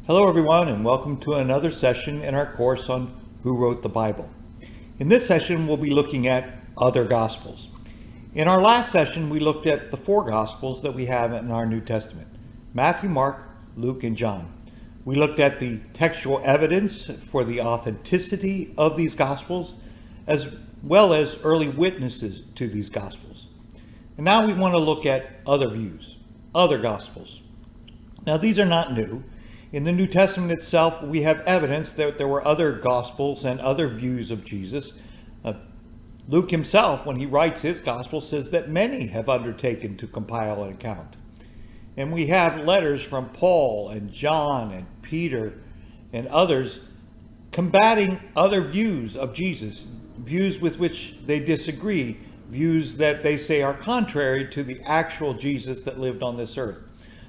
Hello everyone, and welcome to another session in our course on Who Wrote the Bible. In this session we'll be looking at other Gospels. In our last session we looked at the four Gospels that we have in our New Testament: Matthew, Mark, Luke, and John. We looked at the textual evidence for the authenticity of these Gospels, as well as early witnesses to these Gospels. And now we want to look at other views, other Gospels. Now these are not new. In the New Testament itself, we have evidence that there were other Gospels and other views of Jesus. Luke himself, when he writes his Gospel, says that many have undertaken to compile an account. And we have letters from Paul and John and Peter and others combating other views of Jesus, views with which they disagree, views that they say are contrary to the actual Jesus that lived on this earth.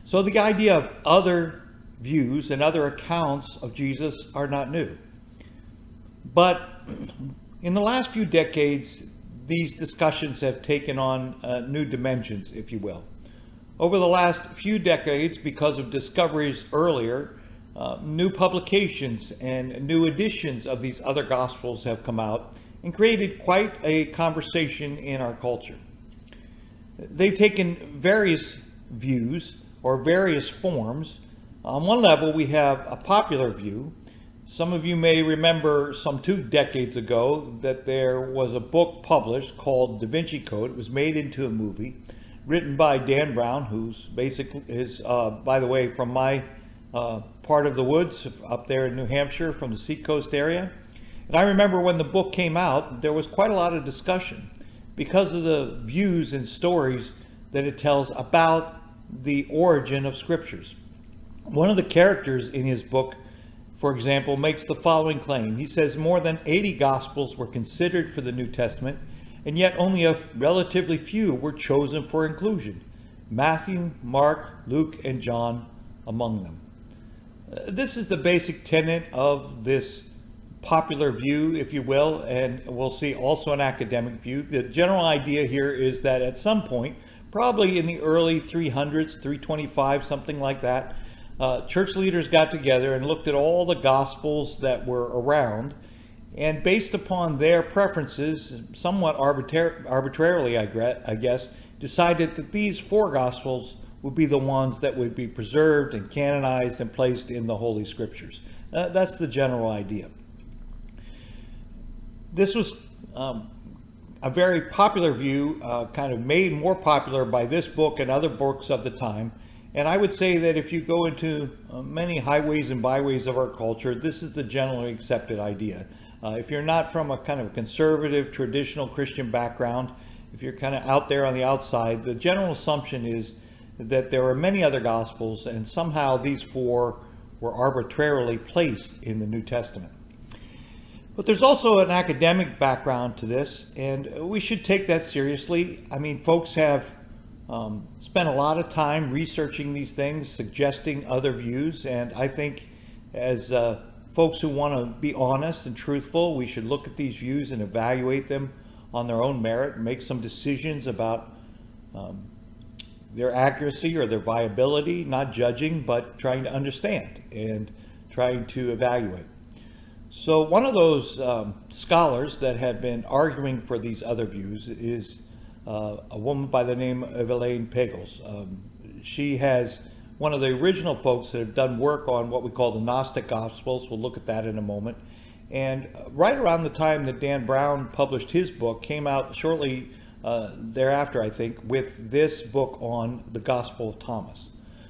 So the idea of other views and other accounts of Jesus are not new. But in the last few decades, these discussions have taken on new dimensions, if you will. Over the last few decades, because of discoveries earlier, new publications and new editions of these other Gospels have come out and created quite a conversation in our culture. They've taken various views or various forms. On one level, we have a popular view. Some of you may remember some 2 decades ago that there was a book published called Da Vinci Code. It was made into a movie, written by Dan Brown, who's basically by the way, from my part of the woods up there in New Hampshire, from the Seacoast area. And I remember when the book came out, there was quite a lot of discussion because of the views and stories that it tells about the origin of scriptures. One of the characters in his book, for example, makes the following claim. He says more than 80 Gospels were considered for the New Testament, and yet only a relatively few were chosen for inclusion. Matthew, Mark, Luke, and John among them. This is the basic tenet of this popular view, if you will, and we'll see also an academic view. The general idea here is that at some point, probably in the early 300s, 325, something like that, church leaders got together and looked at all the Gospels that were around, and based upon their preferences, somewhat arbitrarily, I guess, decided that these 4 Gospels would be the ones that would be preserved and canonized and placed in the Holy Scriptures. That's the general idea. This was a very popular view, kind of made more popular by this book and other books of the time. And I would say that if you go into many highways and byways of our culture, this is the generally accepted idea. If you're not from a kind of conservative, traditional Christian background, if you're kind of out there on the outside, the general assumption is that there are many other Gospels, and somehow these 4 were arbitrarily placed in the New Testament. But there's also an academic background to this, and we should take that seriously. I mean, folks have spent a lot of time researching these things, suggesting other views, and I think as folks who want to be honest and truthful, we should look at these views and evaluate them on their own merit and make some decisions about their accuracy or their viability, not judging, but trying to understand and trying to evaluate. So one of those scholars that have been arguing for these other views is a woman by the name of Elaine Pagels. She has one of the original folks that have done work on what we call the gnostic Gospels. We'll look at that in a moment. And right around the time that Dan Brown published his book, came out shortly thereafter, I think, with this book on the Gospel of Thomas.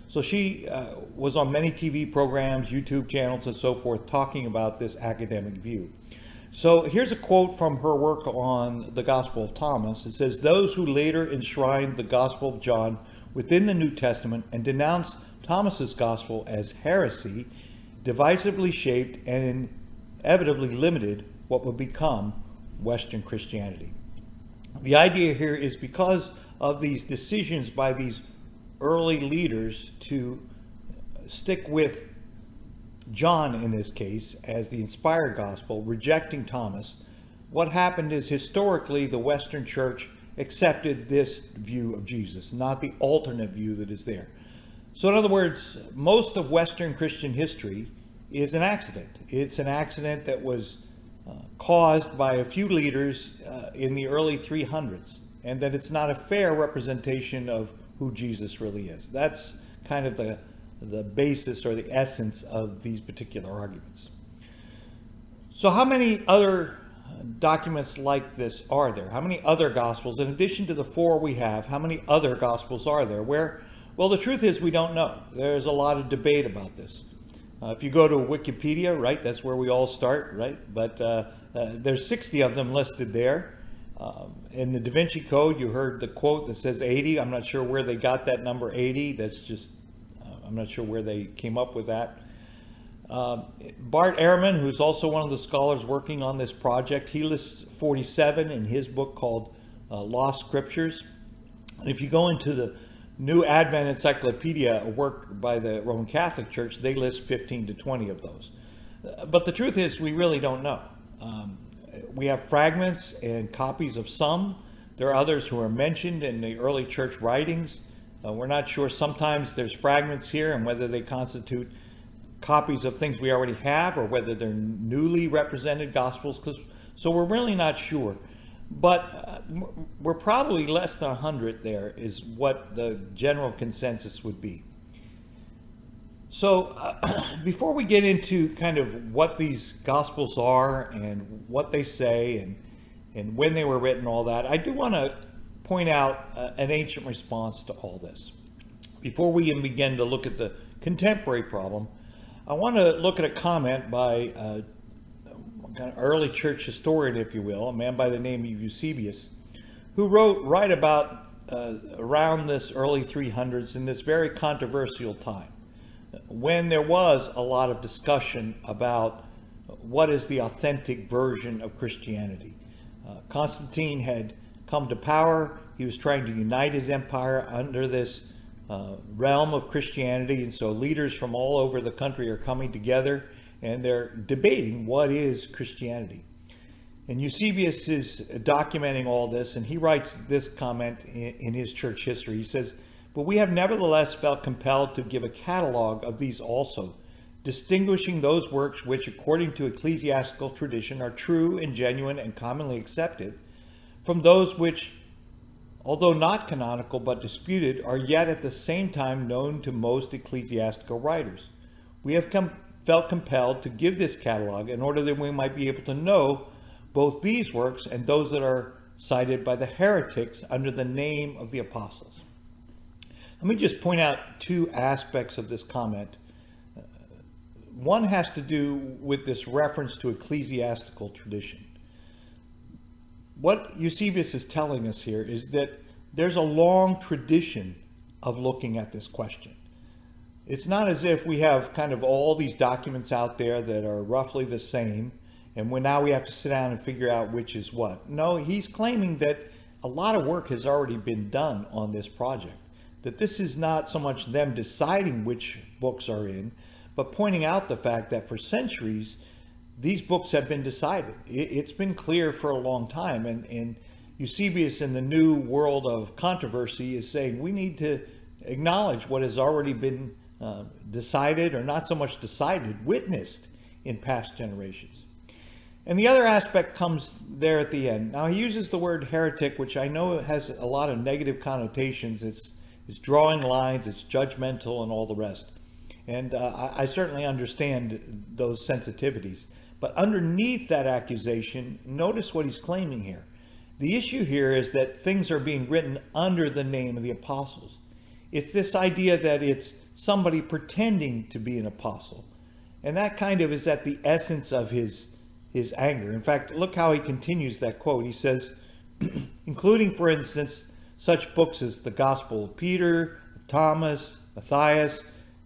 So she was on many TV programs, YouTube channels, and so forth, talking about this academic view. So here's a quote from her work on the Gospel of Thomas. It says, "Those who later enshrined the Gospel of John within the New Testament and denounced Thomas's Gospel as heresy, divisively shaped and inevitably limited what would become Western Christianity." The idea here is because of these decisions by these early leaders to stick with John in this case as the inspired gospel, rejecting Thomas, what happened is historically the Western church accepted this view of Jesus, not the alternate view that is there. So in other words, most of Western Christian history is an accident. It's an accident that was caused by a few leaders in the early 300s, and that it's not a fair representation of who Jesus really is. That's kind of the basis or the essence of these particular arguments. So how many other documents like this are there? How many other Gospels, in addition to the 4 we have, how many other Gospels are there? Well, the truth is we don't know. There's a lot of debate about this. If you go to Wikipedia, right, that's where we all start, right? But there's 60 of them listed there. In the Da Vinci Code, you heard the quote that says 80. I'm not sure where they got that number 80. That's just, I'm not sure where they came up with that. Bart Ehrman, who's also one of the scholars working on this project, he lists 47 in his book called Lost Scriptures. And if you go into the New Advent Encyclopedia, a work by the Roman Catholic Church, they list 15 to 20 of those. But the truth is, we really don't know. We have fragments and copies of some. There are others who are mentioned in the early church writings. We're not sure. Sometimes there's fragments here, and whether they constitute copies of things we already have or whether they're newly represented Gospels. So we're really not sure. But we're probably less than 100 there is what the general consensus would be. So before we get into kind of what these Gospels are and what they say and when they were written, all that, I do want to point out an ancient response to all this. Before we even begin to look at the contemporary problem, I want to look at a comment by kind of early church historian, if you will, a man by the name of Eusebius, who wrote right about around this early 300s in this very controversial time, when there was a lot of discussion about what is the authentic version of Christianity. Constantine had come to power. He was trying to unite his empire under this realm of Christianity, and so leaders from all over the country are coming together and they're debating what is Christianity. And Eusebius is documenting all this, and he writes this comment in his church history. He says, "But we have nevertheless felt compelled to give a catalog of these also, distinguishing those works which, according to ecclesiastical tradition, are true and genuine and commonly accepted, from those which, although not canonical but disputed, are yet at the same time known to most ecclesiastical writers. We have felt compelled to give this catalog in order that we might be able to know both these works and those that are cited by the heretics under the name of the apostles." Let me just point out 2 aspects of this comment. One has to do with this reference to ecclesiastical tradition. What Eusebius is telling us here is that there's a long tradition of looking at this question. It's not as if we have kind of all these documents out there that are roughly the same, and now we have to sit down and figure out which is what. No, he's claiming that a lot of work has already been done on this project, that this is not so much them deciding which books are in, but pointing out the fact that for centuries, these books have been decided. It's been clear for a long time, and Eusebius in the new world of controversy is saying we need to acknowledge what has already been decided, or not so much decided, witnessed in past generations. And the other aspect comes there at the end. Now he uses the word heretic, which I know has a lot of negative connotations. It's drawing lines, it's judgmental, and all the rest. And I certainly understand those sensitivities. But underneath that accusation, notice what he's claiming here. The issue here is that things are being written under the name of the apostles. It's this idea that it's somebody pretending to be an apostle. And that kind of is at the essence of his anger. In fact, look how he continues that quote. He says, including, for instance, such books as the Gospel of Peter, of Thomas, Matthias,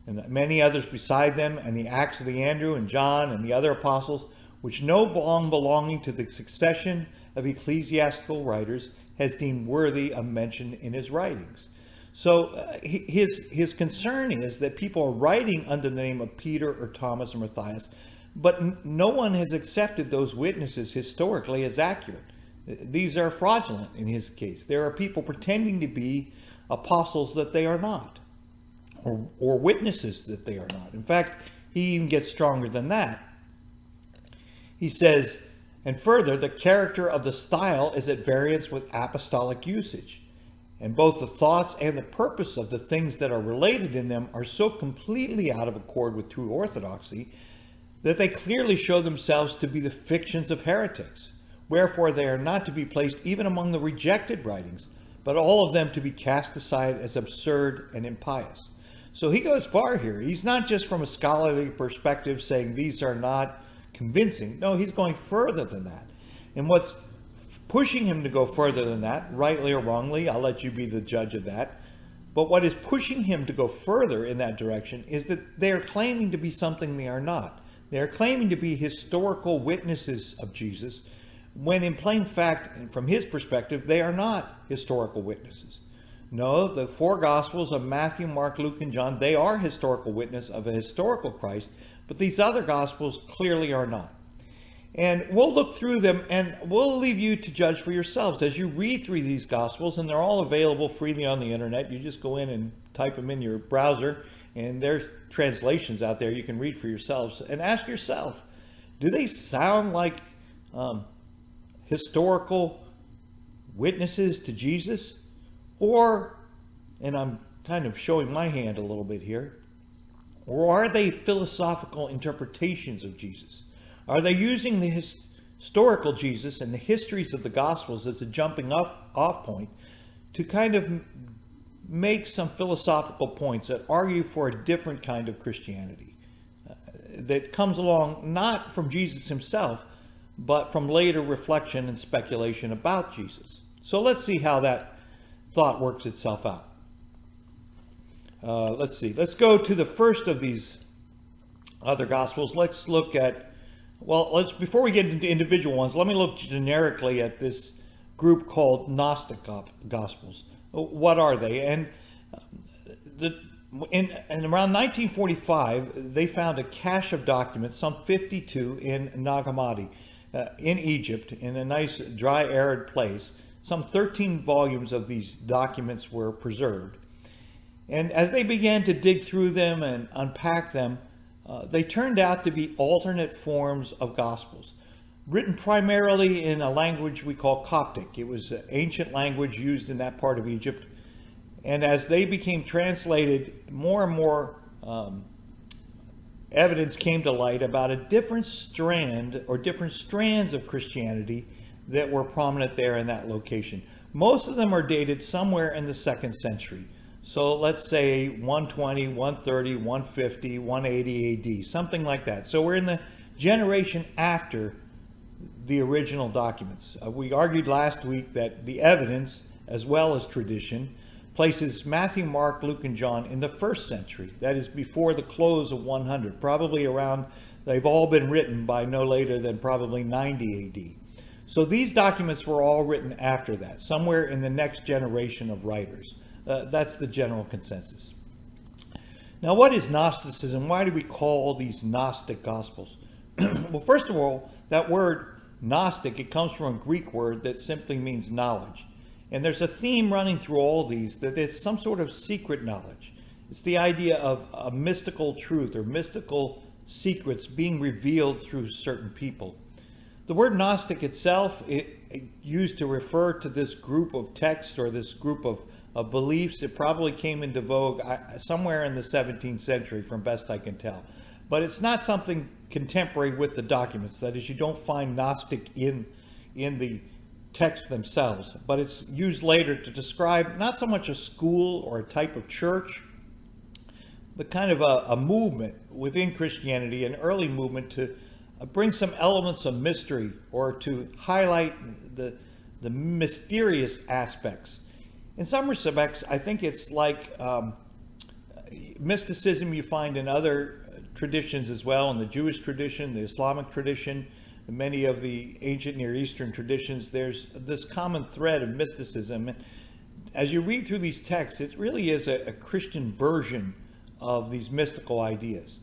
and many others beside them, and the Acts of the Andrew and John and the other apostles, which no long belonging to the succession of ecclesiastical writers has deemed worthy of mention in his writings. So his concern is that people are writing under the name of Peter or Thomas or Matthias, but no one has accepted those witnesses historically as accurate. These are fraudulent in his case. There are people pretending to be apostles that they are not. or witnesses that they are not. In fact, he even gets stronger than that. He says, and further, the character of the style is at variance with apostolic usage, and both the thoughts and the purpose of the things that are related in them are so completely out of accord with true orthodoxy that they clearly show themselves to be the fictions of heretics. Wherefore they are not to be placed even among the rejected writings, but all of them to be cast aside as absurd and impious. So he goes far here. He's not just from a scholarly perspective saying these are not convincing. No, he's going further than that. And what's pushing him to go further than that, rightly or wrongly, I'll let you be the judge of that, but what is pushing him to go further in that direction is that they are claiming to be something they are not. They are claiming to be historical witnesses of Jesus, when in plain fact, and from his perspective, they are not historical witnesses. No, the four Gospels of Matthew, Mark, Luke, and John, they are historical witness of a historical Christ, but these other Gospels clearly are not. And we'll look through them, and we'll leave you to judge for yourselves. As you read through these Gospels, and they're all available freely on the internet, you just go in and type them in your browser, and there's translations out there you can read for yourselves, and ask yourself, do they sound like historical witnesses to Jesus? Or, and I'm kind of showing my hand a little bit here, or are they philosophical interpretations of Jesus? Are they using the historical Jesus and the histories of the Gospels as a jumping off point to kind of make some philosophical points that argue for a different kind of Christianity that comes along not from Jesus himself, but from later reflection and speculation about Jesus? So let's see how that thought works itself out. Let's see. Let's go to the first of these other Gospels. Let's look at, before we get into individual ones, let me look generically at this group called Gnostic Gospels. What are they? And in around 1945, they found a cache of documents, some 52, in Nag Hammadi, in Egypt, in a nice dry, arid place. Some 13 volumes of these documents were preserved. And as they began to dig through them and unpack them, they turned out to be alternate forms of Gospels, written primarily in a language we call Coptic. It was an ancient language used in that part of Egypt. And as they became translated, more and more evidence came to light about a different strand or different strands of Christianity that were prominent there in that location. Most of them are dated somewhere in the 2nd century. So let's say 120, 130, 150, 180 AD, something like that. So we're in the generation after the original documents. We argued last week that the evidence, as well as tradition, places Matthew, Mark, Luke, and John in the 1st century. That is before the close of 100, probably around, they've all been written by no later than probably 90 AD. So these documents were all written after that, somewhere in the next generation of writers. That's the general consensus. Now, what is Gnosticism? Why do we call these Gnostic Gospels? Well, first of all, that word Gnostic, it comes from a Greek word that simply means knowledge. And there's a theme running through all these, that it's some sort of secret knowledge. It's the idea of a mystical truth or mystical secrets being revealed through certain people. The word Gnostic itself, it used to refer to this group of texts or this group of beliefs. It probably came into vogue somewhere in the 17th century, from best I can tell. But it's not something contemporary with the documents. That is, you don't find Gnostic in the texts themselves, but it's used later to describe not so much a school or a type of church, but kind of a movement within Christianity, an early movement to bring some elements of mystery or to highlight the mysterious aspects. In some respects, I think it's like mysticism you find in other traditions as well, in the Jewish tradition, the Islamic tradition, many of the ancient Near Eastern traditions. There's this common thread of mysticism. As you read through these texts, it really is a Christian version of these mystical ideas.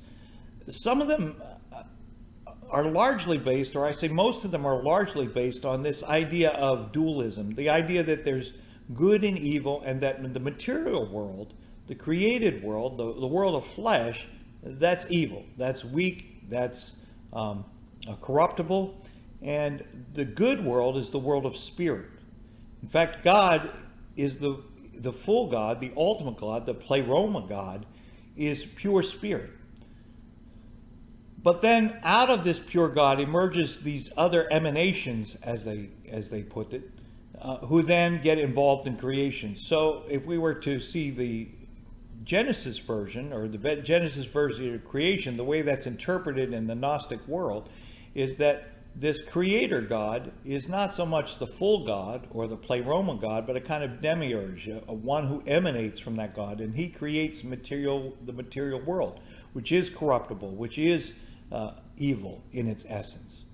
Some of them are largely based, or I say most of them are largely based on this idea of dualism, the idea that there's good and evil, and that in the material world The created world, the world of flesh, that's evil, that's weak, that's corruptible, and the good world is the world of spirit. In fact, God is the full God, the ultimate God, the pleroma God, is pure spirit. But then out of this pure God emerges these other emanations, as they put it, who then get involved in creation. So if we were to see the Genesis version, or the Genesis version of creation, the way that's interpreted in the Gnostic world is that this creator God is not so much the full God or the pleroma God, but a kind of demiurge, a one who emanates from that God, and he creates the material world, which is corruptible, which is evil in its essence.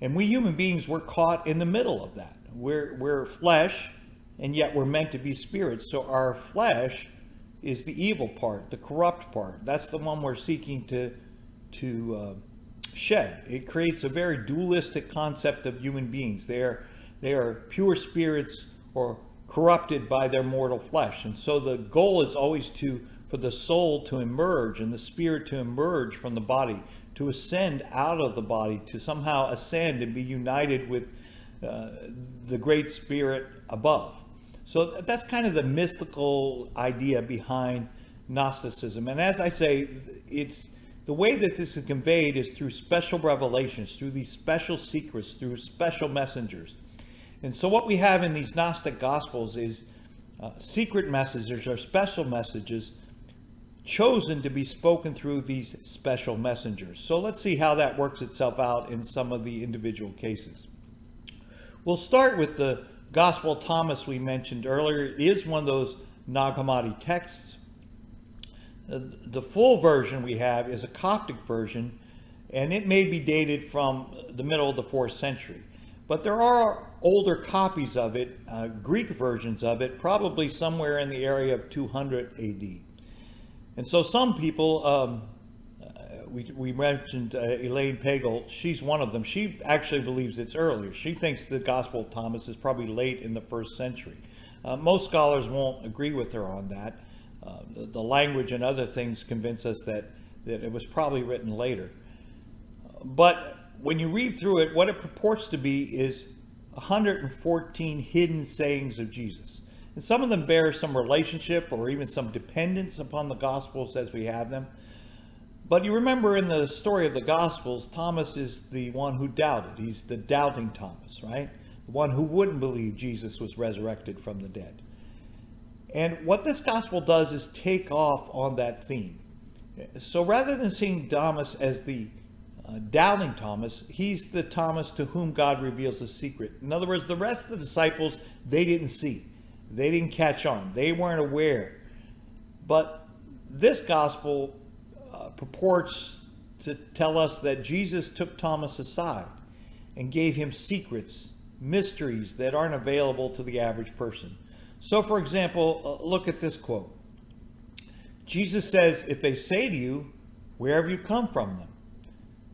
And we human beings, we're caught in the middle of that. We're flesh, and yet we're meant to be spirits. So our flesh is the evil part, the corrupt part. That's the one we're seeking to shed. It creates a very dualistic concept of human beings. They are pure spirits or corrupted by their mortal flesh. And so the goal is always for the soul to emerge and the spirit to emerge from the body, to ascend out of the body, to somehow ascend and be united with the great spirit above. So that's kind of the mystical idea behind Gnosticism. And as I say, it's the way that this is conveyed is through special revelations, through these special secrets, through special messengers. And so what we have in these Gnostic Gospels is secret messages or special messages chosen to be spoken through these special messengers. So let's see how that works itself out in some of the individual cases. We'll start with the Gospel of Thomas we mentioned earlier. It is one of those Nag Hammadi texts. The full version we have is a Coptic version, and it may be dated from the middle of the 4th century. But there are older copies of it, Greek versions of it, probably somewhere in the area of 200 AD. And so some people, we mentioned Elaine Pagel, she's one of them. She actually believes it's earlier. She thinks the Gospel of Thomas is probably late in the 1st century. Most scholars won't agree with her on that. The language and other things convince us that it was probably written later. But when you read through it, what it purports to be is 114 hidden sayings of Jesus. And some of them bear some relationship or even some dependence upon the Gospels as we have them. But you remember in the story of the Gospels, Thomas is the one who doubted. He's the doubting Thomas, right? The one who wouldn't believe Jesus was resurrected from the dead. And what this Gospel does is take off on that theme. So rather than seeing Thomas as the doubting Thomas, he's the Thomas to whom God reveals a secret. In other words, the rest of the disciples, they didn't see. They didn't catch on. They weren't aware. But this Gospel purports to tell us that Jesus took Thomas aside and gave him secrets, mysteries that aren't available to the average person. So, for example, look at this quote. Jesus says, if they say to you, where have you come from them?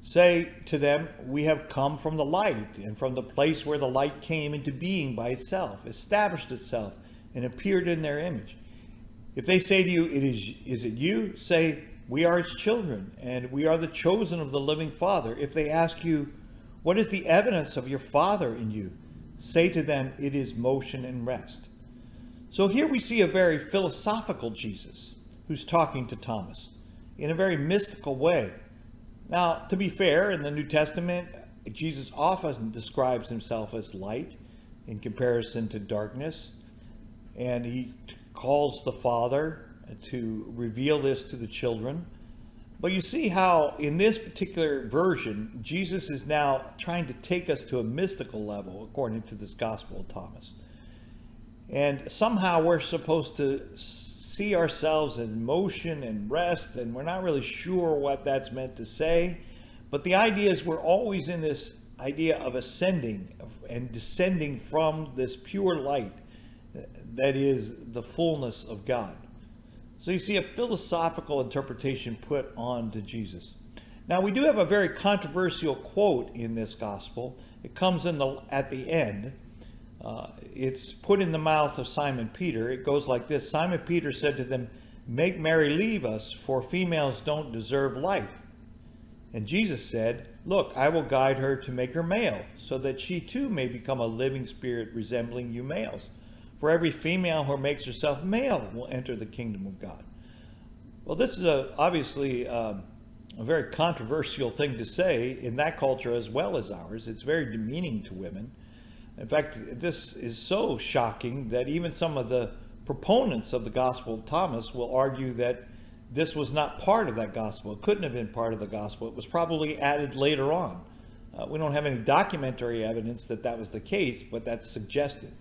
Say to them, we have come from the light, and from the place where the light came into being by itself, established itself, and appeared in their image. If they say to you, is it you? Say, we are its children, and we are the chosen of the living Father. If they ask you, what is the evidence of your Father in you? Say to them, it is motion and rest. So here we see a very philosophical Jesus who's talking to Thomas in a very mystical way. Now, to be fair, in the New Testament, Jesus often describes himself as light in comparison to darkness, and he calls the Father to reveal this to the children. But you see how in this particular version, Jesus is now trying to take us to a mystical level according to this Gospel of Thomas. And somehow we're supposed to see ourselves in motion and rest, and we're not really sure what that's meant to say. But the idea is we're always in this idea of ascending and descending from this pure light that is the fullness of God. So you see a philosophical interpretation put on to Jesus. Now we do have a very controversial quote in this gospel. It comes at the end. It's put in the mouth of Simon Peter. It goes like this. Simon Peter said to them, make Mary leave us, for females don't deserve life. And Jesus said, look, I will guide her to make her male, so that she too may become a living spirit resembling you males. For every female who makes herself male will enter the kingdom of God. Well, this is obviously a very controversial thing to say in that culture as well as ours. It's very demeaning to women. In fact, this is so shocking that even some of the proponents of the Gospel of Thomas will argue that this was not part of that gospel. It couldn't have been part of the gospel. It was probably added later on. We don't have any documentary evidence that that was the case, but that's suggested.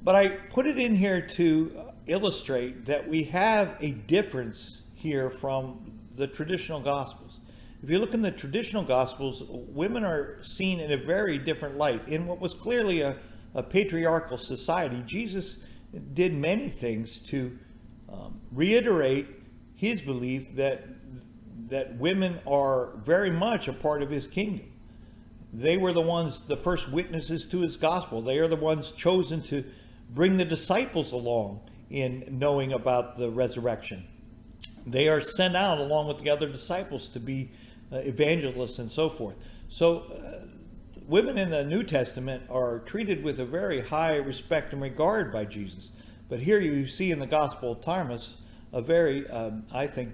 But I put it in here to illustrate that we have a difference here from the traditional gospels. If you look in the traditional gospels, women are seen in a very different light. In what was clearly a patriarchal society, Jesus did many things to reiterate his belief that women are very much a part of his kingdom. They were the first witnesses to his gospel. They are the ones chosen to bring the disciples along in knowing about the resurrection. They are sent out along with the other disciples to be evangelists and so forth. So women in the New Testament are treated with a very high respect and regard by Jesus. But here you see in the Gospel of Thomas a very, I think,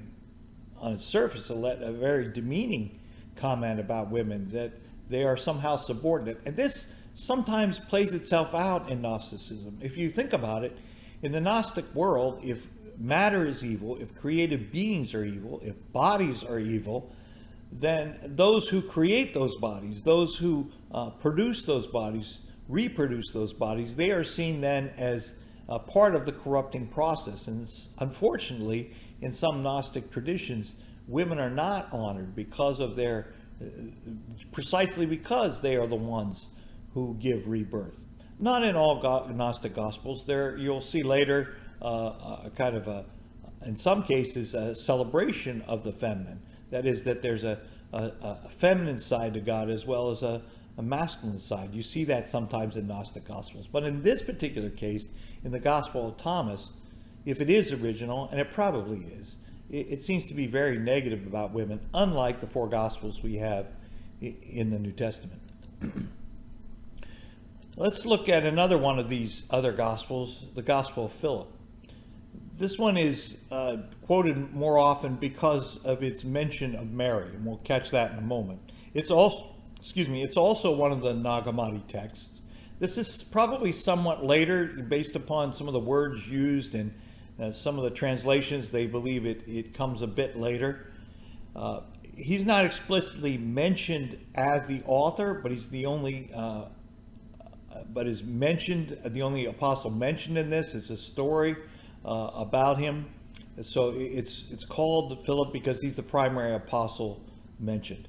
on its surface, a very demeaning comment about women, that they are somehow subordinate. And this sometimes plays itself out in Gnosticism. If you think about it, in the Gnostic world, if matter is evil, if created beings are evil, if bodies are evil, then those who create those bodies, those who produce those bodies, reproduce those bodies, they are seen then as part of the corrupting process. And unfortunately, in some Gnostic traditions, women are not honored because of their, precisely because they are the ones who give rebirth. Not in all Gnostic Gospels. There you'll see later in some cases, a celebration of the feminine. That is, that there's a feminine side to God as well as a masculine side. You see that sometimes in Gnostic Gospels. But in this particular case, in the Gospel of Thomas, if it is original, and it probably is, it seems to be very negative about women, unlike the four Gospels we have in the New Testament. Let's look at another one of these other Gospels, the Gospel of Philip. This one is quoted more often because of its mention of Mary, and we'll catch that in a moment. It's also one of the Nag Hammadi texts. This is probably somewhat later, based upon some of the words used and some of the translations. They believe it comes a bit later. He's not explicitly mentioned as the author, but he's the only, the only apostle mentioned in this. It's a story about him. So it's called Philip because he's the primary apostle mentioned.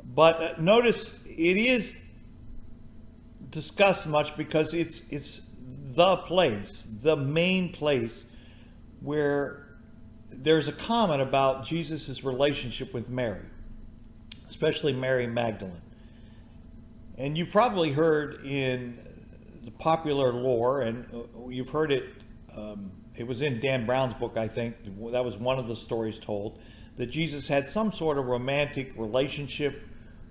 But notice it is discussed much because it's the main place where there's a comment about Jesus' relationship with Mary, especially Mary Magdalene. And you probably heard in the popular lore, and you've heard it, it was in Dan Brown's book, I think, that was one of the stories told, that Jesus had some sort of romantic relationship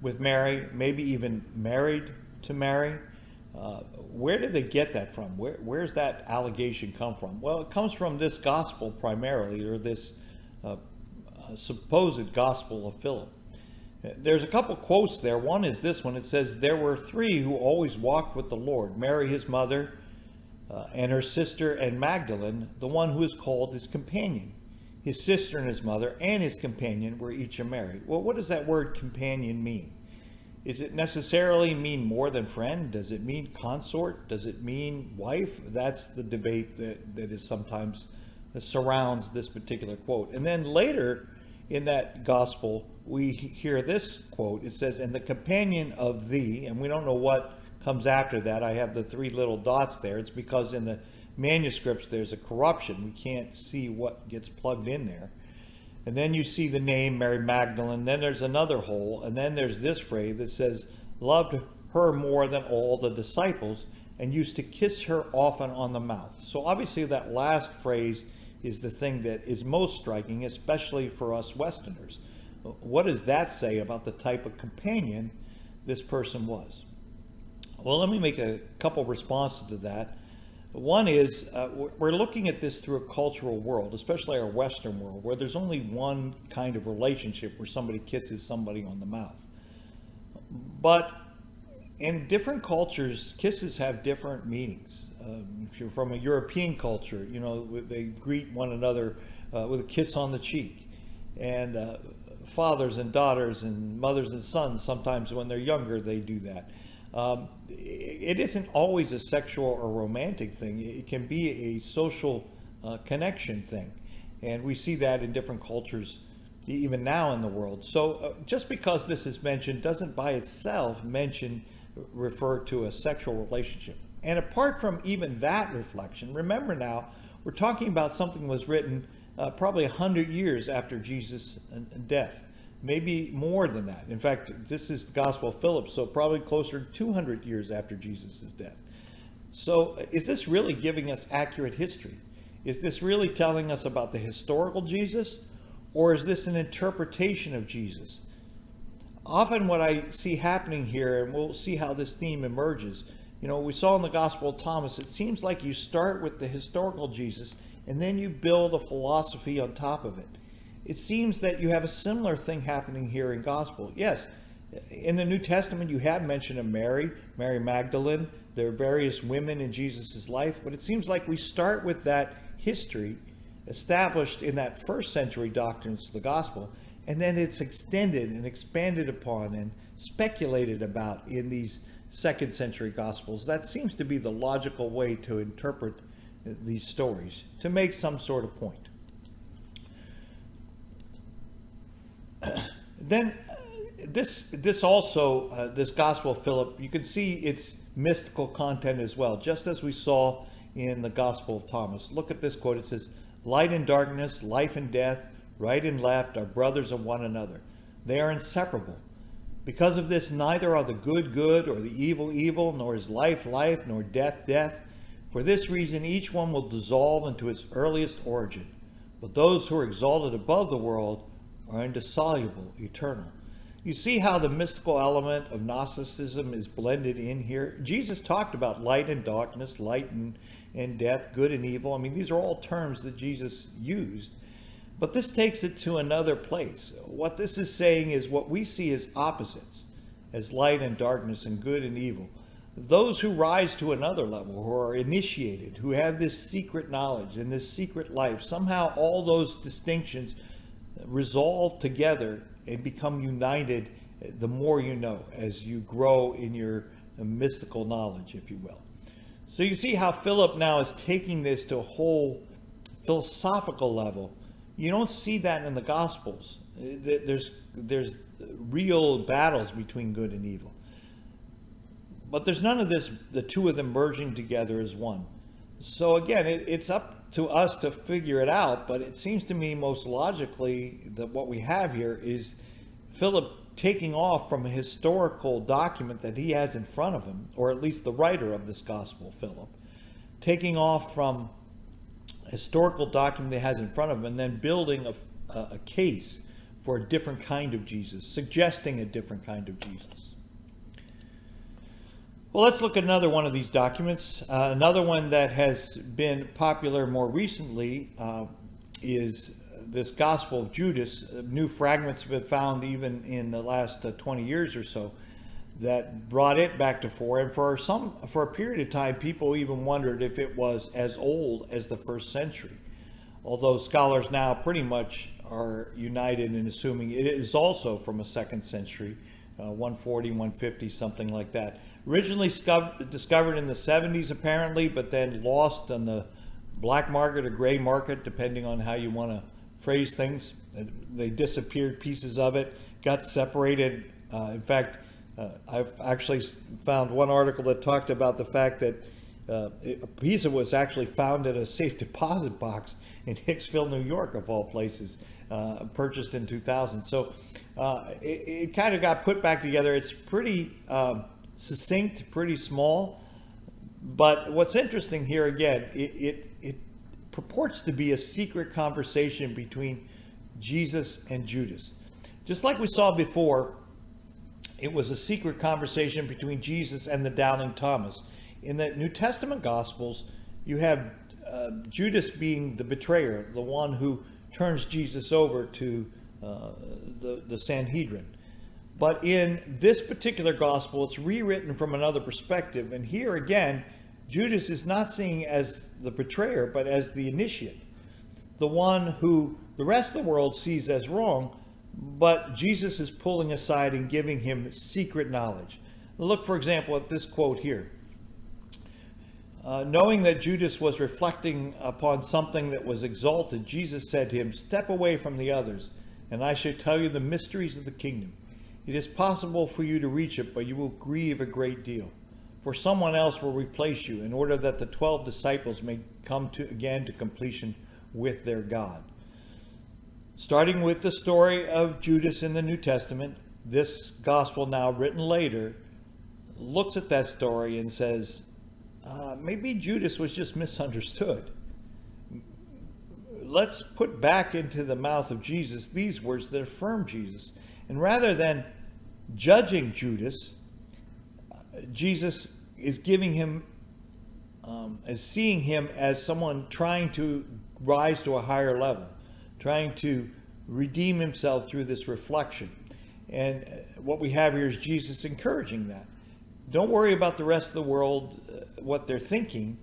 with Mary, maybe even married to Mary. Where did they get that from? Where's that allegation come from? Well, it comes from this gospel primarily, or this supposed Gospel of Philip. There's a couple quotes there. One is this one. It says, there were three who always walked with the Lord, Mary his mother, and her sister, and Magdalene, the one who is called his companion. His sister and his mother and his companion were each a Mary. Well, what does that word companion mean? Is it necessarily mean more than friend? Does it mean consort? Does it mean wife? That's the debate that is sometimes surrounds this particular quote. And then later in that gospel, we hear this quote. It says, and the companion of thee, and we don't know what comes after that. I have the three little dots there. It's because in the manuscripts there's a corruption. We can't see what gets plugged in there. And then you see the name Mary Magdalene. Then there's another hole. And then there's this phrase that says, loved her more than all the disciples and used to kiss her often on the mouth. So obviously that last phrase is the thing that is most striking, especially for us Westerners. What does that say about the type of companion this person was? Well, let me make a couple responses to that. One is we're looking at this through a cultural world, especially our Western world, where there's only one kind of relationship where somebody kisses somebody on the mouth. But in different cultures, kisses have different meanings. If you're from a European culture, they greet one another with a kiss on the cheek. And fathers and daughters and mothers and sons, sometimes when they're younger, they do that. It isn't always a sexual or romantic thing. It can be a social connection thing. And we see that in different cultures even now in the world. So just because this is mentioned doesn't by itself refer to a sexual relationship. And apart from even that reflection, remember now, we're talking about something that was written probably 100 years after Jesus' death. Maybe more than that. In fact, this is the Gospel of Philip, so probably closer to 200 years after Jesus' death. So is this really giving us accurate history? Is this really telling us about the historical Jesus? Or is this an interpretation of Jesus? Often what I see happening here, and we'll see how this theme emerges, we saw in the Gospel of Thomas, it seems like you start with the historical Jesus and then you build a philosophy on top of it. It seems that you have a similar thing happening here in Gospel. Yes, in the New Testament you have mention of Mary Magdalene. There are various women in Jesus' life, but it seems like we start with that history established in that first century doctrines of the Gospel, and then it's extended and expanded upon and speculated about in these second century Gospels. That seems to be the logical way to interpret these stories, to make some sort of point. Then this Gospel of Philip, you can see its mystical content as well, just as we saw in the Gospel of Thomas. Look at this quote. It says, "Light and darkness, life and death, right and left are brothers of one another. They are inseparable. Because of this, neither are the good good or the evil evil, nor is life life, nor death death. For this reason, each one will dissolve into its earliest origin. But those who are exalted above the world are indissoluble, eternal." You see how the mystical element of Gnosticism is blended in here? Jesus talked about light and darkness, light and death, good and evil. I mean, these are all terms that Jesus used. But this takes it to another place. What this is saying is what we see as opposites, as light and darkness and good and evil. Those who rise to another level, who are initiated, who have this secret knowledge and this secret life, somehow all those distinctions resolve together and become united the more you know, as you grow in your mystical knowledge, if you will. So you see how Philip now is taking this to a whole philosophical level. You don't see that in the Gospels. There's real battles between good and evil. But there's none of this, the two of them merging together as one. So again, it's up to us to figure it out, but it seems to me most logically that what we have here is Philip taking off from a historical document that he has in front of him, or at least the writer of this Gospel, Philip, taking off from a historical document that he has in front of him and then building a case for a different kind of Jesus, suggesting a different kind of Jesus. Well, let's look at another one of these documents. Another one that has been popular more recently is this Gospel of Judas. New fragments have been found even in the last 20 years or so that brought it back to fore. And for a period of time, people even wondered if it was as old as the first century. Although scholars now pretty much are united in assuming it is also from a second century, 140, 150, something like that. Originally discovered in the 70s apparently, but then lost on the black market or gray market, depending on how you want to phrase things. They disappeared, pieces of it, got separated. In fact, I've actually found one article that talked about the fact that a piece of it was actually found in a safe deposit box in Hicksville, New York, of all places, purchased in 2000. So it kind of got put back together. It's pretty succinct, pretty small. But what's interesting here, again, it purports to be a secret conversation between Jesus and Judas. Just like we saw before, it was a secret conversation between Jesus and the doubting Thomas. In the New Testament Gospels, you have Judas being the betrayer, the one who turns Jesus over to the Sanhedrin. But in this particular gospel, it's rewritten from another perspective. And here again, Judas is not seen as the betrayer, but as the initiate, the one who the rest of the world sees as wrong, but Jesus is pulling aside and giving him secret knowledge. Look, for example, at this quote here. Knowing that Judas was reflecting upon something that was exalted, Jesus said to him, "Step away from the others, and I shall tell you the mysteries of the kingdom. It is possible for you to reach it, but you will grieve a great deal. For someone else will replace you in order that the 12 disciples may come again to completion with their God." Starting with the story of Judas in the New Testament, this gospel, now written later, looks at that story and says, maybe Judas was just misunderstood. Let's put back into the mouth of Jesus these words that affirm Jesus. And rather than judging Judas, Jesus is giving him, as seeing him as someone trying to rise to a higher level, trying to redeem himself through this reflection. And what we have here is Jesus encouraging that. Don't worry about the rest of the world, what they're thinking.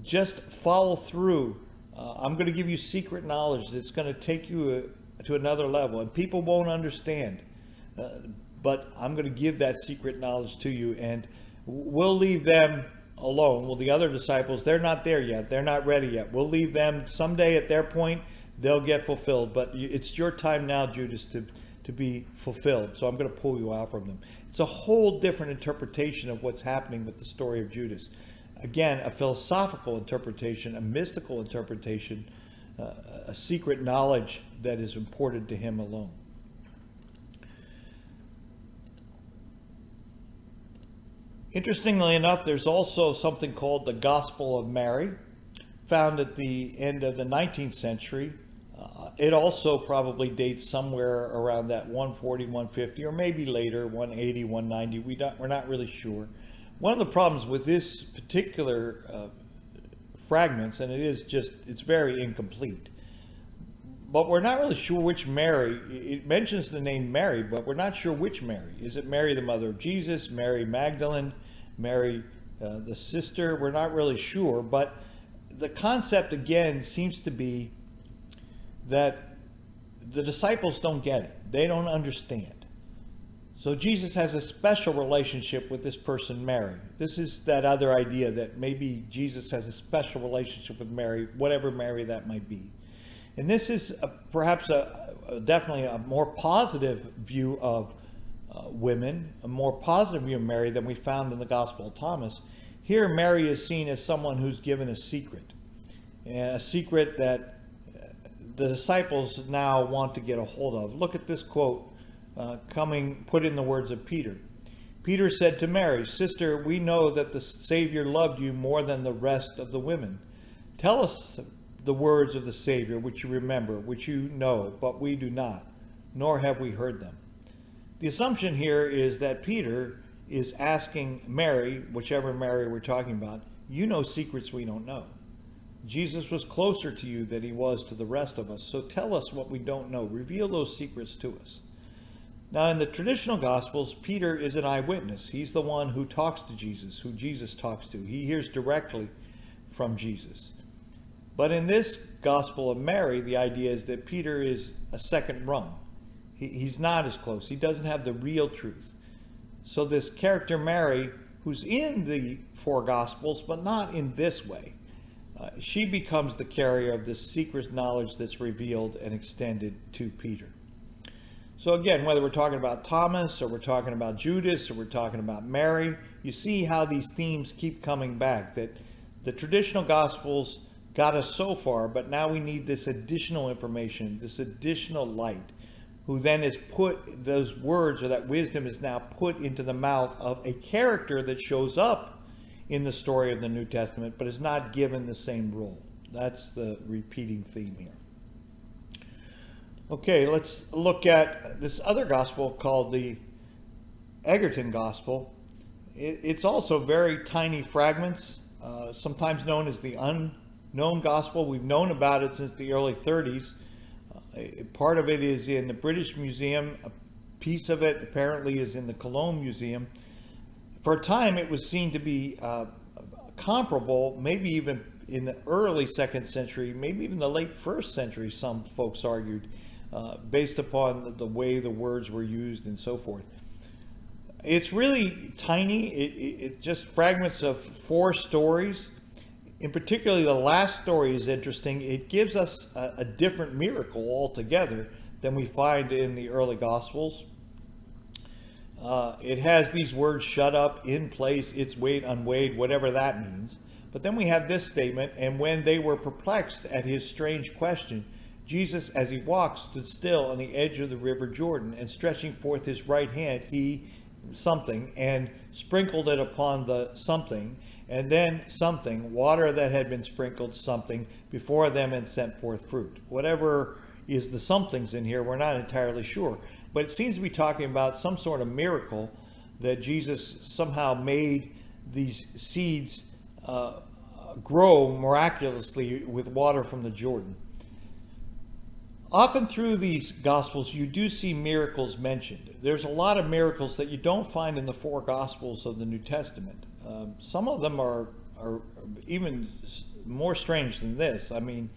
Just follow through. I'm going to give you secret knowledge that's going to take you to another level. And people won't understand. But I'm going to give that secret knowledge to you. And we'll leave them alone. Well, the other disciples, they're not there yet. They're not ready yet. We'll leave them someday at their point. They'll get fulfilled. But it's your time now, Judas, to be fulfilled. So I'm going to pull you out from them. It's a whole different interpretation of what's happening with the story of Judas. Again, a philosophical interpretation, a mystical interpretation, a secret knowledge that is imparted to him alone. Interestingly enough, there's also something called the Gospel of Mary, found at the end of the 19th century. It also probably dates somewhere around that 140, 150, or maybe later, 180, 190. We're not really sure. One of the problems with this particular fragments, and it's very incomplete, but we're not really sure which Mary. It mentions the name Mary, but we're not sure which Mary. Is it Mary, the mother of Jesus, Mary Magdalene, Mary the sister? We're not really sure, but the concept again seems to be that the disciples don't get it. They don't understand. So Jesus has a special relationship with this person, Mary. This is that other idea that maybe Jesus has a special relationship with Mary, whatever Mary that might be. And this is perhaps definitely a more positive view of women, a more positive view of Mary than we found in the Gospel of Thomas. Here, Mary is seen as someone who's given a secret that the disciples now want to get a hold of. Look at this quote put in the words of Peter. Peter said to Mary, "Sister, we know that the Savior loved you more than the rest of the women. Tell us the words of the Savior which you remember, which you know, but we do not, nor have we heard them." The assumption here is that Peter is asking Mary, whichever Mary we're talking about, you know secrets we don't know. Jesus was closer to you than he was to the rest of us, so tell us what we don't know. Reveal those secrets to us. Now, in the traditional Gospels, Peter is an eyewitness. He's the one who talks to Jesus, who Jesus talks to. He hears directly from Jesus. But in this Gospel of Mary, the idea is that Peter is a second rung. He's not as close. He doesn't have the real truth. So this character Mary, who's in the four Gospels, but not in this way, she becomes the carrier of this secret knowledge that's revealed and extended to Peter. So again, whether we're talking about Thomas, or we're talking about Judas, or we're talking about Mary, you see how these themes keep coming back, that the traditional Gospels got us so far, but now we need this additional information, this additional light, who then is put, those words or that wisdom is now put into the mouth of a character that shows up in the story of the New Testament, but is not given the same role. That's the repeating theme here. Okay, let's look at this other gospel called the Edgarton Gospel. It's also very tiny fragments, sometimes known as the unknown gospel. We've known about it since the early 30s. Part of it is in the British Museum. A piece of it apparently is in the Cologne Museum. For a time, it was seen to be comparable, maybe even in the early 2nd century, maybe even the late 1st century, some folks argued, based upon the way the words were used and so forth. It's really tiny. It just fragments of 4 stories. In particular, the last story is interesting. It gives us a different miracle altogether than we find in the early Gospels. It has these words, shut up, in place, its weight unweighed, whatever that means. But then we have this statement, and when they were perplexed at his strange question, Jesus, as he walked, stood still on the edge of the river Jordan, and stretching forth his right hand, he something, and sprinkled it upon the something, and then something, water that had been sprinkled, something, before them, and sent forth fruit. Whatever is the somethings in here, we're not entirely sure. But it seems to be talking about some sort of miracle that Jesus somehow made these seeds grow miraculously with water from the Jordan. Often through these Gospels, you do see miracles mentioned. There's a lot of miracles that you don't find in the 4 Gospels of the New Testament. Some of them are even more strange than this. I mean,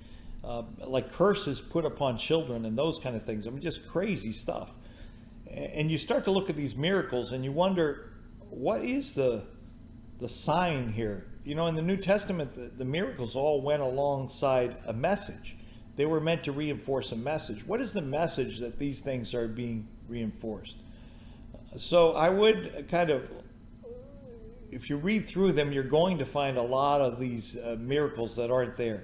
like curses put upon children and those kind of things. I mean, just crazy stuff. And you start to look at these miracles and you wonder, what is the sign here? You know, in the New Testament, the miracles all went alongside a message. They were meant to reinforce a message. What is the message that these things are being reinforced? So I would kind of, if you read through them, you're going to find a lot of these miracles that aren't there.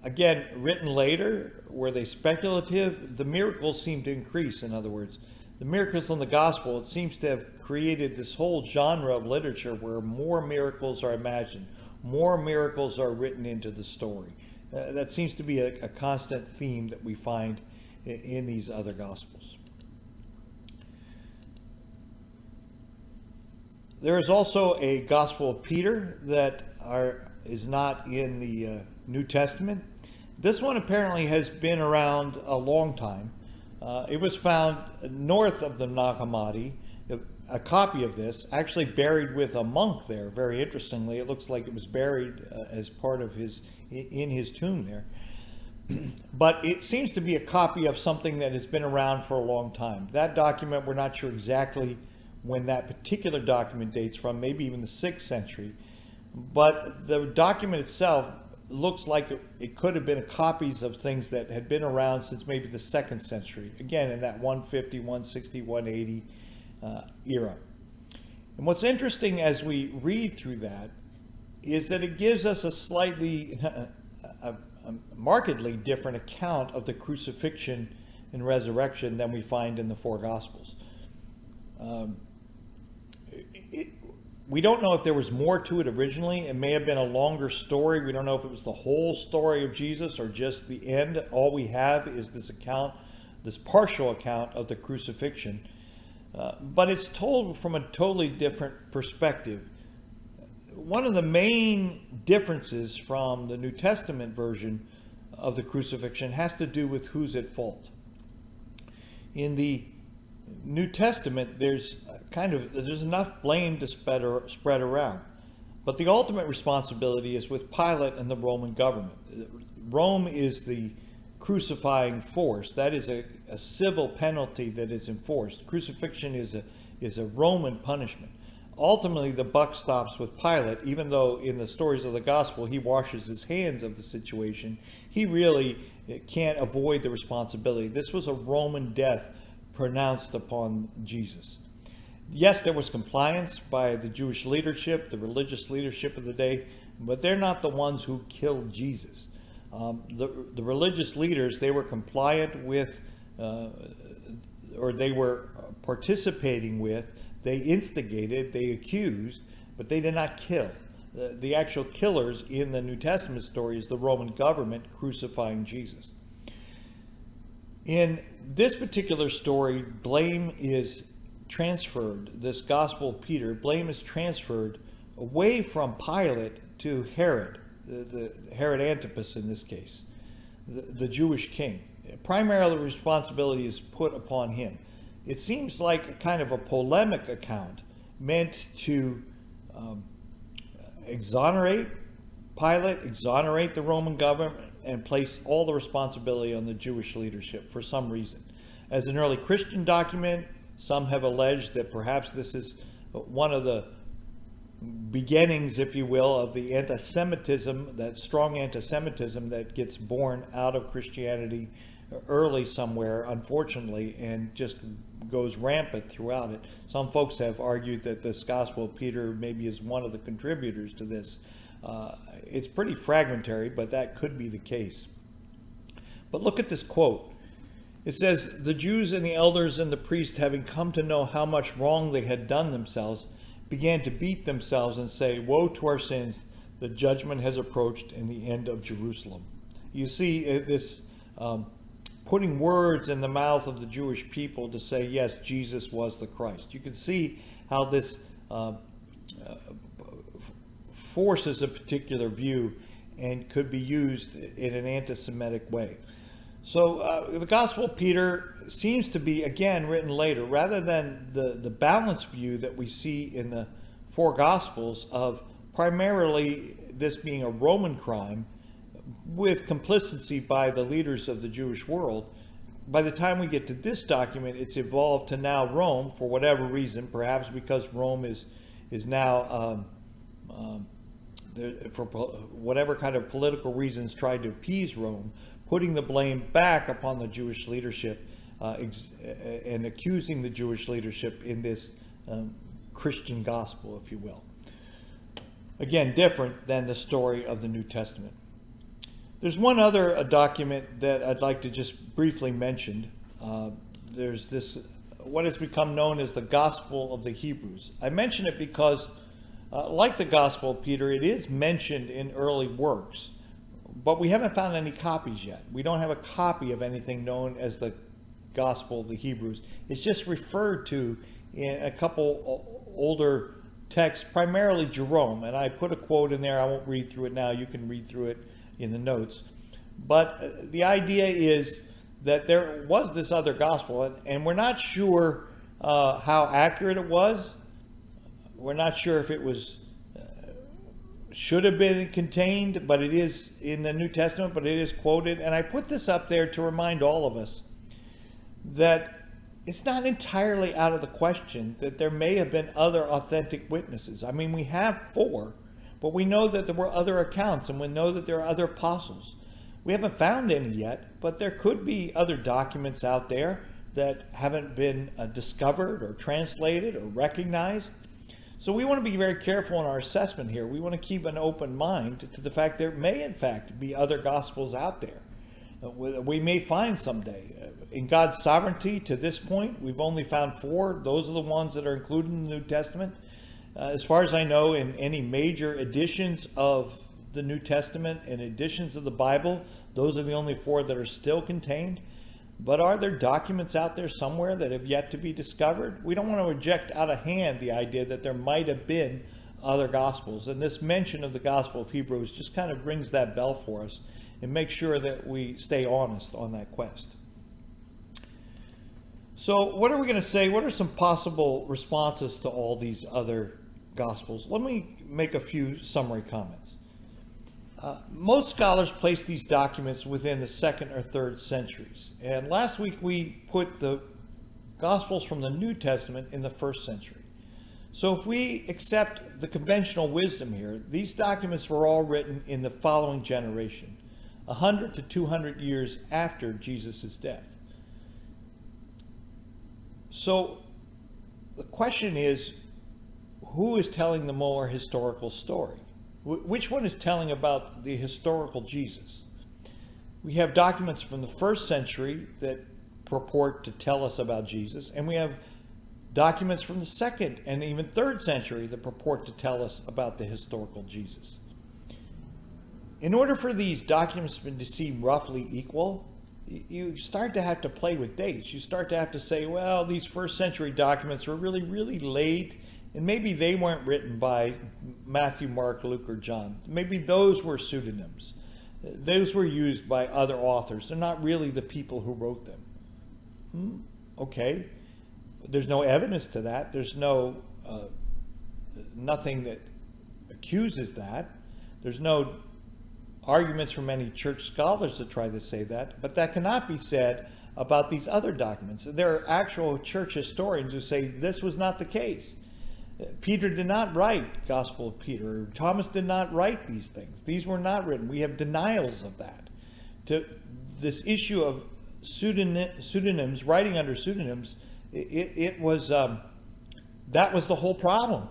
Again, written later, were they speculative? The miracles seem to increase, in other words. The miracles in the gospel, it seems to have created this whole genre of literature where more miracles are imagined, more miracles are written into the story. That seems to be a constant theme that we find in these other Gospels. There is also a Gospel of Peter that is not in the New Testament. This one apparently has been around a long time. It was found north of the Nag Hammadi. A copy of this actually buried with a monk there. Very interestingly, it looks like it was buried as part of in his tomb there. But it seems to be a copy of something that has been around for a long time. That document, we're not sure exactly when that particular document dates from, maybe even the 6th century. But the document itself looks like it could have been copies of things that had been around since maybe the 2nd century. Again, in that 150, 160, 180 era. And what's interesting as we read through that is that it gives us a slightly, a markedly different account of the crucifixion and resurrection than we find in the 4 Gospels. We don't know if there was more to it originally. It may have been a longer story. We don't know if it was the whole story of Jesus or just the end. All we have is this account, this partial account of the crucifixion. But it's told from a totally different perspective. One of the main differences from the New Testament version of the crucifixion has to do with who's at fault. In the New Testament, there's enough blame to spread around. But the ultimate responsibility is with Pilate and the Roman government. Rome is the crucifying force. That is a civil penalty that is enforced. Crucifixion is a Roman punishment. Ultimately, the buck stops with Pilate. Even though in the stories of the gospel he washes his hands of the situation, he really can't avoid the responsibility. This was a Roman death pronounced upon Jesus. Yes, there was compliance by the Jewish leadership, the religious leadership of the day, but they're not the ones who killed Jesus. The religious leaders, they were compliant with, or they were participating with, they instigated, they accused, but they did not kill. The actual killers in the New Testament story is the Roman government crucifying Jesus. In this particular story, blame is transferred, this Gospel of Peter, blame is transferred away from Pilate to Herod, the Herod Antipas in this case, the Jewish king. Primarily responsibility is put upon him. It seems like a kind of a polemic account meant to exonerate Pilate, exonerate the Roman government, and place all the responsibility on the Jewish leadership for some reason. As an early Christian document, some have alleged that perhaps this is one of the beginnings, if you will, of the anti-Semitism, that strong anti-Semitism that gets born out of Christianity early somewhere, unfortunately, and just goes rampant throughout it. Some folks have argued that this Gospel of Peter maybe is one of the contributors to this. It's pretty fragmentary, but that could be the case. But look at this quote. It says, "The Jews and the elders and the priests, having come to know how much wrong they had done themselves, began to beat themselves and say, 'Woe to our sins, the judgment has approached in the end of Jerusalem.'" You see this putting words in the mouth of the Jewish people to say, yes, Jesus was the Christ. You can see how this forces a particular view and could be used in an anti-Semitic way. So the Gospel of Peter seems to be, again, written later, rather than the balanced view that we see in the four Gospels of primarily this being a Roman crime with complicity by the leaders of the Jewish world. By the time we get to this document, it's evolved to now Rome, for whatever reason, perhaps because Rome is now, for whatever kind of political reasons, tried to appease Rome, putting the blame back upon the Jewish leadership and accusing the Jewish leadership in this Christian gospel, if you will. Again, different than the story of the New Testament. There's one other document that I'd like to just briefly mention. There's this, what has become known as the Gospel of the Hebrews. I mention it because, like the Gospel of Peter, it is mentioned in early works, but we haven't found any copies yet. We don't have a copy of anything known as the Gospel of the Hebrews. It's just referred to in a couple older texts, primarily Jerome, and I put a quote in there. I won't read through it now. You can read through it in the notes. But the idea is that there was this other gospel, and we're not sure how accurate it was. We're not sure if it was should have been contained, but it is in the New Testament, but it is quoted. And I put this up there to remind all of us that it's not entirely out of the question that there may have been other authentic witnesses. I mean, we have 4, but we know that there were other accounts, and we know that there are other apostles. We haven't found any yet, but there could be other documents out there that haven't been discovered or translated or recognized. So we want to be very careful in our assessment here. We want to keep an open mind to the fact there may, in fact, be other gospels out there. We may find someday. In God's sovereignty, to this point, we've only found 4. Those are the ones that are included in the New Testament. As far as I know, in any major editions of the New Testament and editions of the Bible, those are the only 4 that are still contained. But are there documents out there somewhere that have yet to be discovered? We don't want to reject out of hand the idea that there might have been other gospels. And this mention of the Gospel of Hebrews just kind of rings that bell for us and makes sure that we stay honest on that quest. So what are we going to say? What are some possible responses to all these other gospels? Let me make a few summary comments. Most scholars place these documents within the 2nd or 3rd centuries. And last week we put the Gospels from the New Testament in the 1st century. So if we accept the conventional wisdom here, these documents were all written in the following generation, 100 to 200 years after Jesus' death. So the question is, who is telling the more historical story? Which one is telling about the historical Jesus? We have documents from the 1st century that purport to tell us about Jesus, and we have documents from the 2nd and even 3rd century that purport to tell us about the historical Jesus. In order for these documents to seem roughly equal, you start to have to play with dates. You start to have to say, well, these 1st century documents were really, really late, and maybe they weren't written by Matthew, Mark, Luke, or John. Maybe those were pseudonyms. Those were used by other authors. They're not really the people who wrote them. Okay. There's no evidence to that. There's nothing that accuses that. There's no arguments from any church scholars that try to say that, but that cannot be said about these other documents. There are actual church historians who say this was not the case. Peter did not write Gospel of Peter. Thomas did not write these things. These were not written. We have denials of that. To this issue of pseudonyms, writing under pseudonyms, that was the whole problem.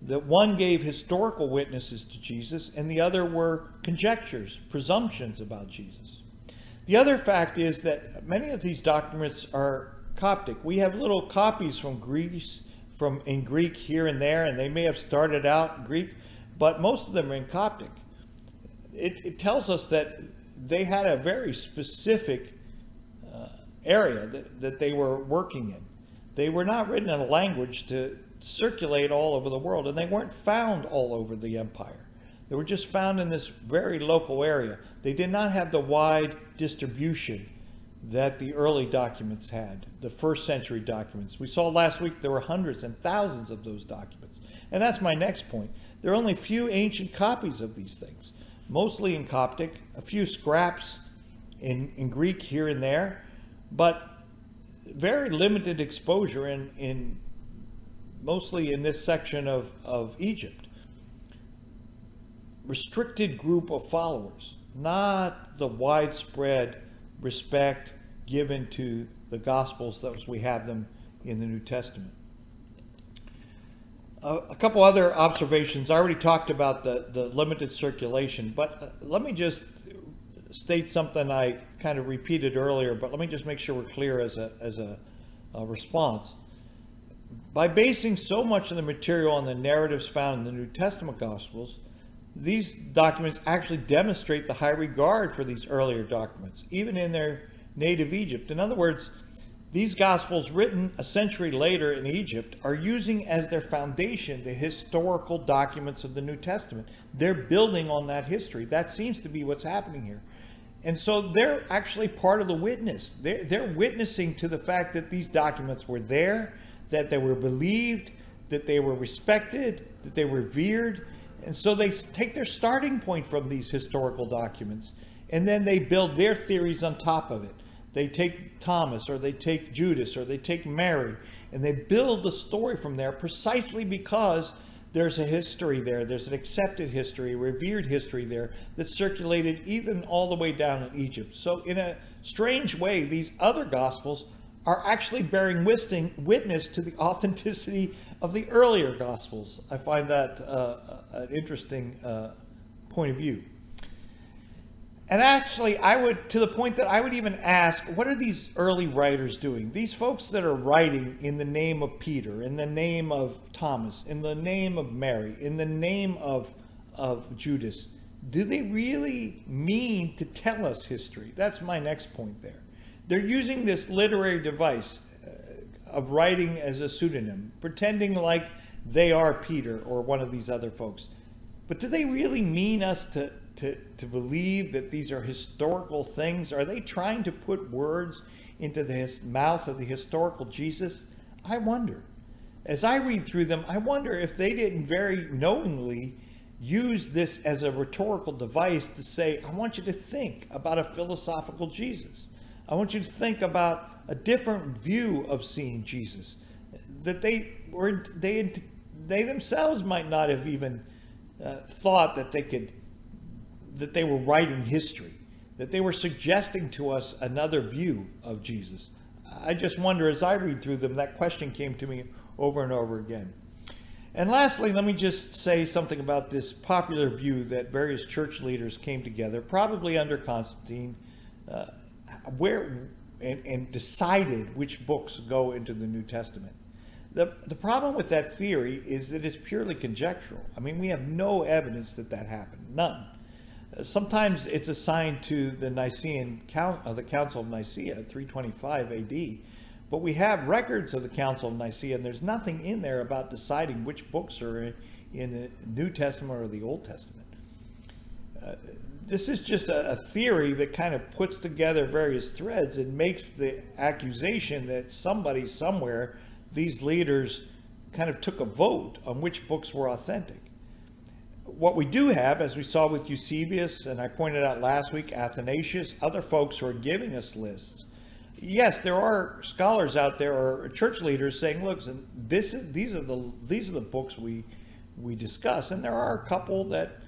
That one gave historical witnesses to Jesus and the other were conjectures, presumptions about Jesus. The other fact is that many of these documents are Coptic. We have little copies from Greece, in Greek here and there, and they may have started out Greek, but most of them are in Coptic. It tells us that they had a very specific area that they were working in. They were not written in a language to circulate all over the world, and they weren't found all over the empire. They were just found in this very local area. They did not have the wide distribution that the early documents had, the 1st century documents. We saw last week there were hundreds and thousands of those documents. And that's my next point. There are only few ancient copies of these things, mostly in Coptic, a few scraps in Greek here and there, but very limited exposure in mostly in this section of Egypt. Restricted group of followers, not the widespread respect given to the Gospels as we have them in the New Testament. A couple other observations. I already talked about the limited circulation, but let me just state something I kind of repeated earlier, but let me just make sure we're clear as a response. By basing so much of the material on the narratives found in the New Testament Gospels, these documents actually demonstrate the high regard for these earlier documents, even in their native Egypt. In other words, these Gospels written a century later in Egypt are using as their foundation the historical documents of the New Testament. They're building on that history. That seems to be what's happening here. And so they're actually part of the witness. They're witnessing to the fact that these documents were there, that they were believed, that they were respected, that they were revered. And so they take their starting point from these historical documents, and then they build their theories on top of it. They take Thomas, or they take Judas, or they take Mary, and they build the story from there precisely because there's a history there. There's an accepted history, a revered history there that circulated even all the way down in Egypt. So in a strange way, these other Gospels are actually bearing witness to the authenticity of the earlier Gospels. I find that an interesting point of view. And actually, to the point that I would even ask, what are these early writers doing? These folks that are writing in the name of Peter, in the name of Thomas, in the name of Mary, in the name of Judas, do they really mean to tell us history? That's my next point there. They're using this literary device of writing as a pseudonym, pretending like they are Peter or one of these other folks. But do they really mean us to believe that these are historical things? Are they trying to put words into the mouth of the historical Jesus? I wonder. As I read through them, I wonder if they didn't very knowingly use this as a rhetorical device to say, I want you to think about a philosophical Jesus. I want you to think about a different view of seeing Jesus. That they themselves might not have even thought that they were writing history, that they were suggesting to us another view of Jesus. I just wonder, as I read through them, that question came to me over and over again. And lastly, let me just say something about this popular view that various church leaders came together, probably under Constantine, and decided which books go into the New Testament. The problem with that theory is that it's purely conjectural. I mean, we have no evidence that that happened, none. Sometimes it's assigned to the the Council of Nicaea, 325 AD, but we have records of the Council of Nicaea, and there's nothing in there about deciding which books are in the New Testament or the Old Testament. This is just a theory that kind of puts together various threads and makes the accusation that somebody somewhere, these leaders, kind of took a vote on which books were authentic. What we do have, as we saw with Eusebius, and I pointed out last week, Athanasius, other folks who are giving us lists. Yes, there are scholars out there or church leaders saying, look, these are the books we discuss, and there are a couple that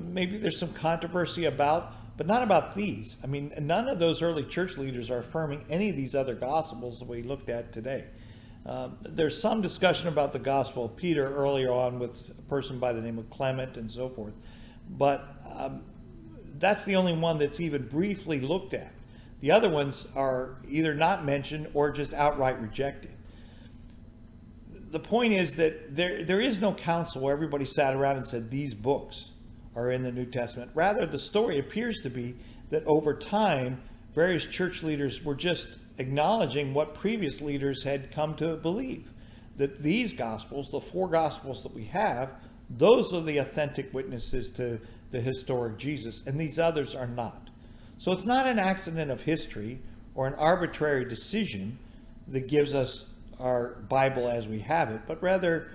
maybe there's some controversy about, but not about these. I mean, none of those early church leaders are affirming any of these other gospels that we looked at today. There's some discussion about the Gospel of Peter earlier on with a person by the name of Clement and so forth, but that's the only one that's even briefly looked at. The other ones are either not mentioned or just outright rejected. The point is that there is no council where everybody sat around and said these books are in the New Testament. Rather, the story appears to be that over time, various church leaders were just acknowledging what previous leaders had come to believe, that these gospels, the four gospels that we have, those are the authentic witnesses to the historic Jesus, and these others are not. So it's not an accident of history or an arbitrary decision that gives us our Bible as we have it, but rather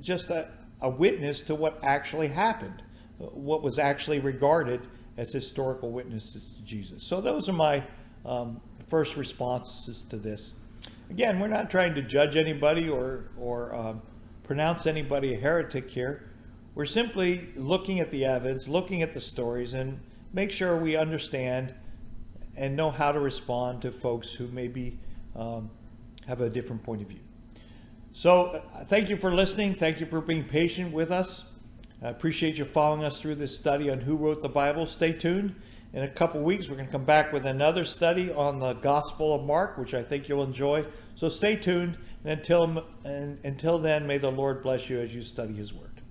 just a witness to what actually happened, what was actually regarded as historical witnesses to Jesus. So those are my first responses to this. Again, we're not trying to judge anybody or pronounce anybody a heretic here. We're simply looking at the evidence, looking at the stories, and make sure we understand and know how to respond to folks who maybe have a different point of view. So thank you for listening. Thank you for being patient with us. I appreciate you following us through this study on who wrote the Bible. Stay tuned. In a couple weeks, we're going to come back with another study on the Gospel of Mark, which I think you'll enjoy. So stay tuned. And until then, may the Lord bless you as you study his word.